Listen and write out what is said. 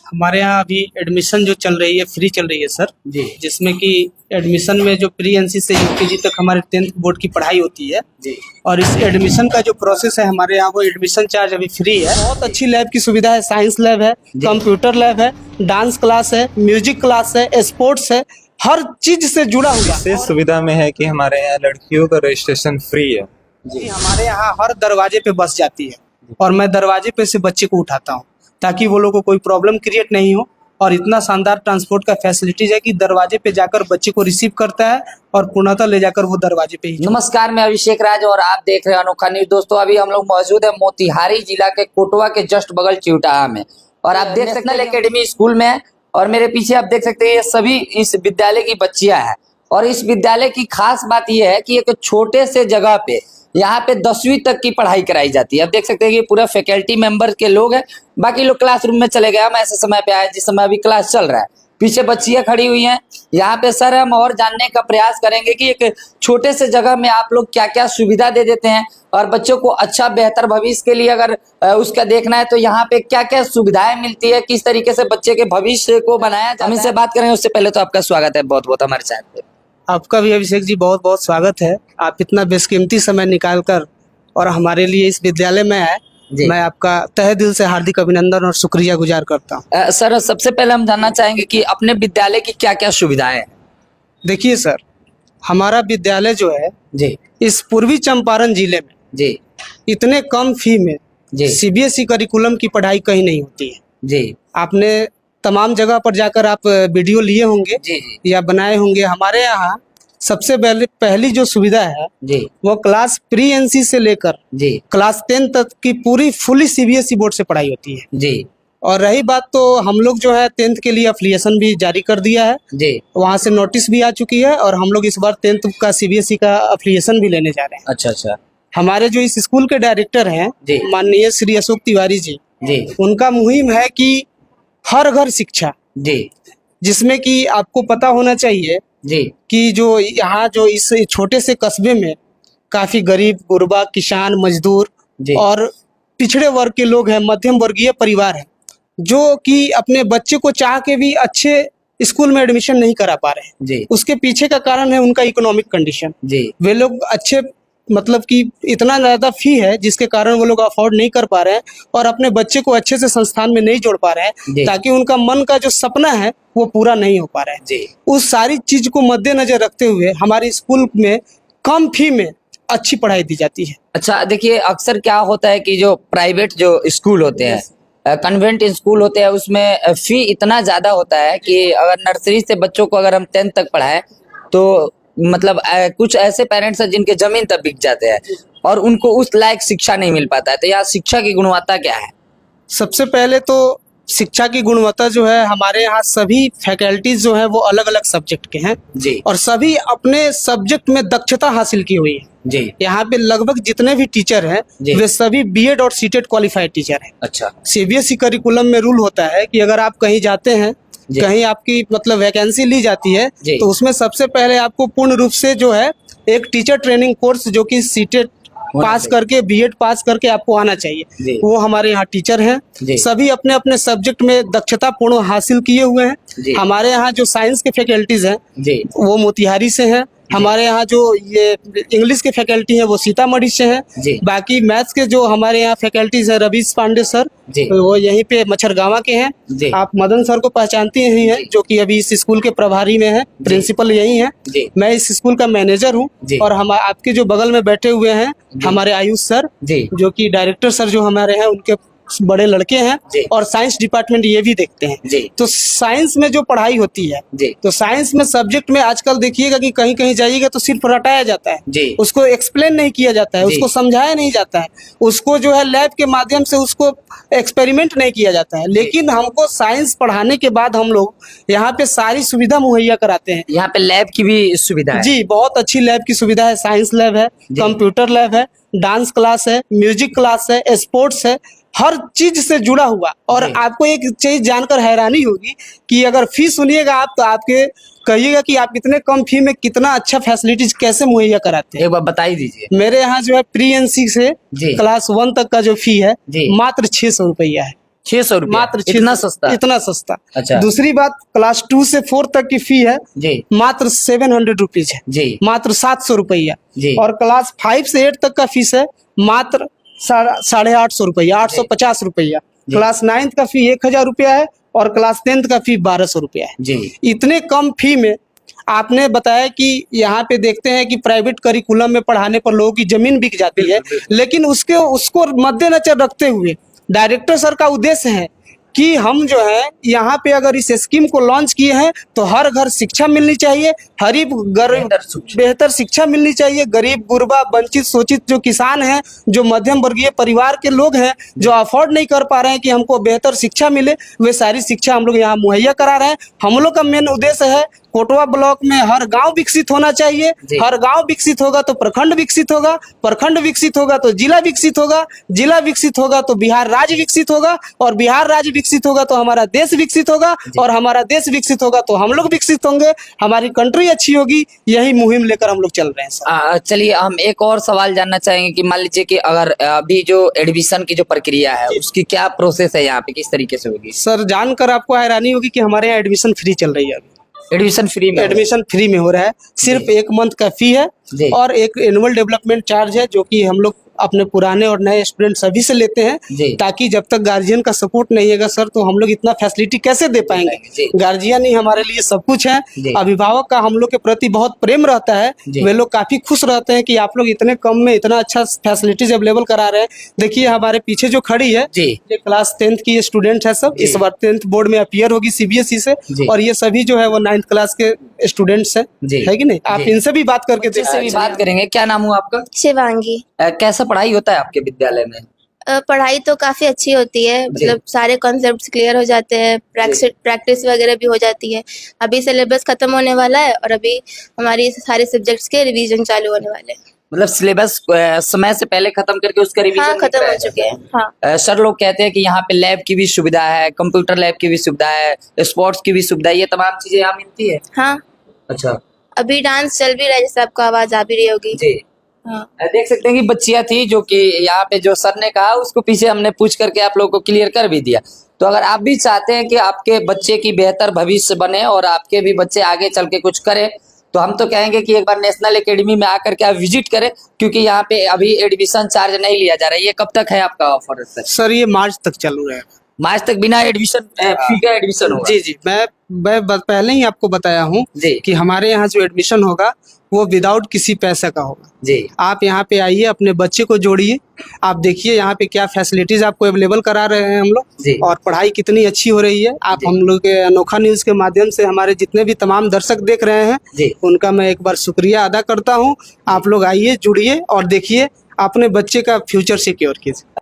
हमारे यहाँ अभी एडमिशन जो चल रही है फ्री चल रही है सर जी जिसमें कि एडमिशन में जो प्री एनसी से यूकेजी तक हमारे 10th बोर्ड की पढ़ाई होती है जी और इस एडमिशन का जो प्रोसेस है हमारे यहाँ वो एडमिशन चार्ज अभी फ्री है। बहुत अच्छी लैब की सुविधा है, साइंस लैब है, कंप्यूटर लैब है, डांस क्लास है, म्यूजिक क्लास है, स्पोर्ट्स है, हर चीज से जुड़ा हुआ है। विशेष सुविधा में है कि हमारे यहाँ लड़कियों का रजिस्ट्रेशन फ्री है। जी हमारे यहाँ हर दरवाजे पे बस जाती है और मैं दरवाजे पे से बच्चे को उठाता हूँ ताकि वो लोगों को कोई प्रॉब्लम क्रिएट नहीं हो। और इतना शानदार ट्रांसपोर्ट का फैसिलिटीज है कि दरवाजे पे जाकर बच्चे को रिसीव करता है और पूर्णतः ले जाकर वो दरवाजे पे ही। नमस्कार, मैं अभिषेक राज और आप देख रहे हैं अनोखा न्यूज। दोस्तों, अभी हम लोग मौजूद है मोतिहारी जिला के कोटवा के जस्ट बगल चिवटाहा में और आप देख सकते हैं एकेडमी स्कूल में है और मेरे पीछे आप देख सकते हैं ये सभी इस विद्यालय की बच्चियां हैं। और इस विद्यालय की खास बात यह है कि एक छोटे से जगह पे यहाँ पे 10वीं तक की पढ़ाई कराई जाती है। आप देख सकते हैं कि पूरा फैकल्टी मेंबर के लोग हैं, बाकी लोग क्लासरूम में चले गए। हम ऐसे समय पे आए जिस समय अभी क्लास चल रहा है। पीछे बच्चियां खड़ी हुई हैं। यहाँ पे सर हम और जानने का प्रयास करेंगे कि एक छोटे से जगह में आप लोग क्या क्या सुविधा दे देते हैं और बच्चों को अच्छा बेहतर भविष्य के लिए अगर उसका देखना है तो यहाँ पे क्या क्या सुविधाएं मिलती है, किस तरीके से बच्चे के भविष्य को बनाया जाता है। हम इनसे बात करेंगे उससे पहले तो आपका स्वागत है बहुत बहुत हमारे चैनल पे। आपका भी अभिषेक जी बहुत बहुत स्वागत है। आप इतना बेशकीमती समय निकाल कर और हमारे लिए इस विद्यालय में आए, मैं आपका तहे दिल से हार्दिक अभिनंदन और शुक्रिया गुजार करता हूँ। सर सबसे पहले हम जानना चाहेंगे कि अपने विद्यालय की क्या क्या सुविधाएं हैं। देखिए सर, हमारा विद्यालय जो है जी इस पूर्वी चंपारण जिले में जी इतने कम फी में जी सीबीएसई करिकुलम की पढ़ाई कहीं नहीं होती है। जी आपने तमाम जगह पर जाकर आप वीडियो लिए होंगे जी जी या बनाए होंगे। हमारे यहाँ सबसे पहली जो सुविधा है जी वो क्लास प्री एनसी से लेकर जी क्लास 10 तक की पूरी फुली सीबीएसई बोर्ड से पढ़ाई होती है। जी और रही बात तो हम लोग जो है 10th के लिए एफिलिएशन भी जारी कर दिया है, जी वहाँ से नोटिस भी आ चुकी है और हम लोग इस बार 10th का सीबीएसई का एफिलिएशन भी लेने जा रहे हैं। अच्छा अच्छा हमारे जो इस स्कूल के डायरेक्टर हैं जी माननीय श्री अशोक तिवारी जी, जी उनका मुहिम है कि हर घर शिक्षा, जी जिसमें कि आपको पता होना चाहिए जी कि जो यहाँ जो इस छोटे से कस्बे में काफी गरीब गुरबा किसान मजदूर जी और पिछड़े वर्ग के लोग हैं, मध्यम वर्गीय परिवार है, जो कि अपने बच्चे को चाह के भी अच्छे स्कूल में एडमिशन नहीं करा पा रहे हैं। जी उसके पीछे का कारण है उनका इकोनॉमिक कंडीशन। जी वे लोग अच्छे मतलब कि इतना ज्यादा फी है जिसके कारण वो लोग अफोर्ड नहीं कर पा रहे हैं और अपने बच्चे को अच्छे से संस्थान में नहीं जोड़ पा रहे हैं, ताकि उनका मन का जो सपना है वो पूरा नहीं हो पा रहा है। जी उस सारी चीज को मद्देनजर रखते हुए हमारे स्कूल में कम फी में अच्छी पढ़ाई दी जाती है। अच्छा, देखिए अक्सर क्या होता है कि जो प्राइवेट जो स्कूल होते हैं कन्वेंट स्कूल होते हैं उसमें फी इतना ज्यादा होता है कि अगर नर्सरी से बच्चों को अगर हम 10th तक पढ़ाएं तो मतलब कुछ ऐसे पेरेंट्स हैं जिनके जमीन तक बिक जाते हैं और उनको उस लायक शिक्षा नहीं मिल पाता है। तो यहाँ शिक्षा की गुणवत्ता क्या है? सबसे पहले तो शिक्षा की गुणवत्ता जो है हमारे यहाँ सभी फैकल्टीज जो है वो अलग अलग सब्जेक्ट के हैं जी और सभी अपने सब्जेक्ट में दक्षता हासिल की हुई है। जी यहाँ पे लगभग जितने भी टीचर हैं वे सभी बीएड और सीटेट क्वालिफाइड टीचर हैं। अच्छा, सीबीएसई करिकुलम में रूल होता है कि अगर आप कहीं जाते हैं, कहीं आपकी मतलब वैकेंसी ली जाती है तो उसमें सबसे पहले आपको पूर्ण रूप से जो है एक टीचर ट्रेनिंग कोर्स जो कि सीटेट पास करके बीएड पास करके आपको आना चाहिए। वो हमारे यहाँ टीचर हैं, सभी अपने अपने सब्जेक्ट में दक्षता पूर्ण हासिल किए हुए हैं। हमारे यहाँ जो साइंस के फैकल्टीज हैं वो मोतिहारी से हैं। हमारे यहाँ जो ये इंग्लिश के फैकल्टी है वो सीतामढ़ी से हैं। बाकी मैथ्स के जो हमारे यहाँ फैकल्टीज है रवीश पांडे सर, वो यहीं पे मच्छरगावा के हैं। आप मदन सर को पहचानते ही हैं जो कि अभी इस स्कूल के प्रभारी में है, प्रिंसिपल यही है। मैं इस स्कूल का मैनेजर हूँ और हम आपके जो बगल में बैठे हुए हैं हमारे आयुष सर, जो कि डायरेक्टर सर जो हमारे हैं उनके बड़े लड़के हैं और साइंस डिपार्टमेंट ये भी देखते हैं। तो साइंस में जो पढ़ाई होती है तो साइंस में सब्जेक्ट में आजकल देखिएगा कि कहीं कहीं जाइएगा तो सिर्फ रटाया जाता है, उसको एक्सप्लेन नहीं किया जाता है, उसको समझाया नहीं जाता है, उसको जो है लैब के माध्यम से उसको एक्सपेरिमेंट नहीं किया जाता है। लेकिन हमको साइंस पढ़ाने के बाद हम लोग यहाँ पे सारी सुविधा मुहैया कराते हैं। यहाँ पे लैब की भी सुविधा है? जी, बहुत अच्छी लैब की सुविधा है। साइंस लैब है, कंप्यूटर लैब है, डांस क्लास है, म्यूजिक क्लास है, स्पोर्ट्स है, हर चीज से जुड़ा हुआ। और आपको एक चीज जानकर हैरानी होगी कि अगर फी सुनिएगा आप तो आपके कहिएगा कि आप इतने कम फी में कितना अच्छा फैसिलिटीज कैसे मुहैया कराते हैं। एक बार बताई दीजिए। मेरे यहाँ जो है प्री एनसी से क्लास 1 तक का जो फी है मात्र 600 रुपया है। 600 रुपया, मात्र इतना सस्ता? इतना सस्ता। अच्छा। दूसरी बात, क्लास 2 से 4 तक की फी है जी मात्र 700 रुपीज है जी मात्र 700 रुपया। जी। और क्लास 5 से 8 तक का फीस है मात्र 850 रुपया, 850 रुपया। क्लास 9 का फी 1000 रुपया है और क्लास 10 का फी 1200 रुपया है। जी। इतने कम फी में आपने बताया कि यहाँ पे देखते हैं कि प्राइवेट करिकुलम में पढ़ाने पर लोगों की जमीन बिक जाती है, लेकिन उसको मद्देनजर रखते हुए डायरेक्टर सर का उद्देश्य है कि हम जो है यहाँ पे अगर इस स्कीम को लॉन्च किए हैं तो हर घर शिक्षा मिलनी चाहिए, गरीब बेहतर शिक्षा मिलनी चाहिए। गरीब, गुरबा, वंचित, शोषित जो किसान हैं, जो मध्यम वर्गीय परिवार के लोग हैं, जो अफोर्ड नहीं कर पा रहे हैं कि हमको बेहतर शिक्षा मिले, वे सारी शिक्षा हम लोग यहाँ मुहैया करा रहे हैं। हम लोग का मेन उद्देश्य है कोटवा ब्लॉक में हर गांव विकसित होना चाहिए। हर गांव विकसित होगा तो प्रखंड विकसित होगा, प्रखंड विकसित होगा तो जिला विकसित होगा, जिला विकसित होगा तो बिहार राज्य विकसित होगा, और बिहार राज्य विकसित होगा तो हमारा देश विकसित होगा, और हमारा देश विकसित होगा तो हम लोग विकसित होंगे, हमारी कंट्री अच्छी होगी। यही मुहिम लेकर हम लोग चल रहे हैं सर। चलिए, हम एक और सवाल जानना चाहेंगे कि मान लीजिए कि अगर अभी जो एडमिशन की जो प्रक्रिया है उसकी क्या प्रोसेस है, यहाँ पे किस तरीके से होगी? सर, जानकर आपको हैरानी होगी कि हमारे यहाँ एडमिशन फ्री चल रही है। अभी एडमिशन फ्री में हो रहा है। सिर्फ 1 मंथ का फी है और एक एनुअल डेवलपमेंट चार्ज है, जो कि हम लोग अपने पुराने और नए स्टूडेंट सभी से लेते हैं, ताकि जब तक गार्जियन का सपोर्ट नहीं है सर तो हम लोग इतना फैसिलिटी कैसे दे पाएंगे। गार्जियन ही हमारे लिए सब कुछ है। अभिभावक का हम लोग के प्रति बहुत प्रेम रहता है, वे लोग काफी खुश रहते हैं कि आप लोग इतने कम में इतना अच्छा फैसिलिटीज अवेलेबल करा रहे हैं। देखिए हमारे पीछे जो खड़ी है ये क्लास 10th की स्टूडेंट है सब, इस बार 10th बोर्ड में अपीयर होगी CBSE से, और ये सभी जो है वो 9th क्लास के स्टूडेंट्स है कि नहीं। आप इनसे भी बात करके बात करेंगे। क्या नाम हुआ आपका? शिवांगी। कैसा पढ़ाई होता है आपके विद्यालय में? पढ़ाई तो काफी अच्छी होती है, मतलब सारे कॉन्सेप्ट्स क्लियर हो जाते हैं, प्रैक्टिस वगैरह भी हो जाती है। अभी सिलेबस खत्म होने वाला है और अभी हमारी सारे सब्जेक्ट्स के रिवीजन चालू होने वाले हैं। मतलब सिलेबस समय से पहले खत्म करके उसका रिवीजन? हाँ, खत्म हो चुके हैं। हाँ। सर लोग कहते हैं कि यहाँ पे लैब की भी सुविधा है, कंप्यूटर लैब की भी सुविधा है, स्पोर्ट्स की भी सुविधा है, ये तमाम चीजें यहाँ मिलती है? हाँ। अच्छा। अभी डांस चल भी रहा है, जैसे आपको आवाज आ भी रही होगी। जी। हाँ। देख सकते हैं कि बच्चियां थी जो कि यहाँ पे जो सर ने कहा उसको पीछे हमने पूछ करके आप लोगों को क्लियर कर भी दिया। तो अगर आप भी चाहते हैं कि आपके बच्चे की बेहतर भविष्य बने और आपके भी बच्चे आगे चल के कुछ करें, तो हम तो कहेंगे कि एक बार नेशनल एकेडमी में आकर के आप विजिट करें, क्योंकि यहाँ पे अभी एडमिशन चार्ज नहीं लिया जा रहा है। ये कब तक है आपका ऑफर? सर ये मार्च तक चालू रहेगा। मार्च तक बिना एडमिशन फी का एडमिशन होगा? जी। मैं पहले ही आपको बताया हूँ कि हमारे यहाँ जो एडमिशन होगा वो विदाउट किसी पैसे का होगा जी। आप यहाँ पे आइए, अपने बच्चे को जोड़िए, आप देखिए यहाँ पे क्या फैसिलिटीज आपको अवेलेबल करा रहे हैं हम लोग, और पढ़ाई कितनी अच्छी हो रही है। आप हम लोग के अनोखा न्यूज के माध्यम से हमारे जितने भी तमाम दर्शक देख रहे हैं उनका मैं एक बार शुक्रिया अदा करता हूँ। आप लोग आइए, जुड़िए और देखिए, अपने बच्चे का फ्यूचर सिक्योर कीजिए।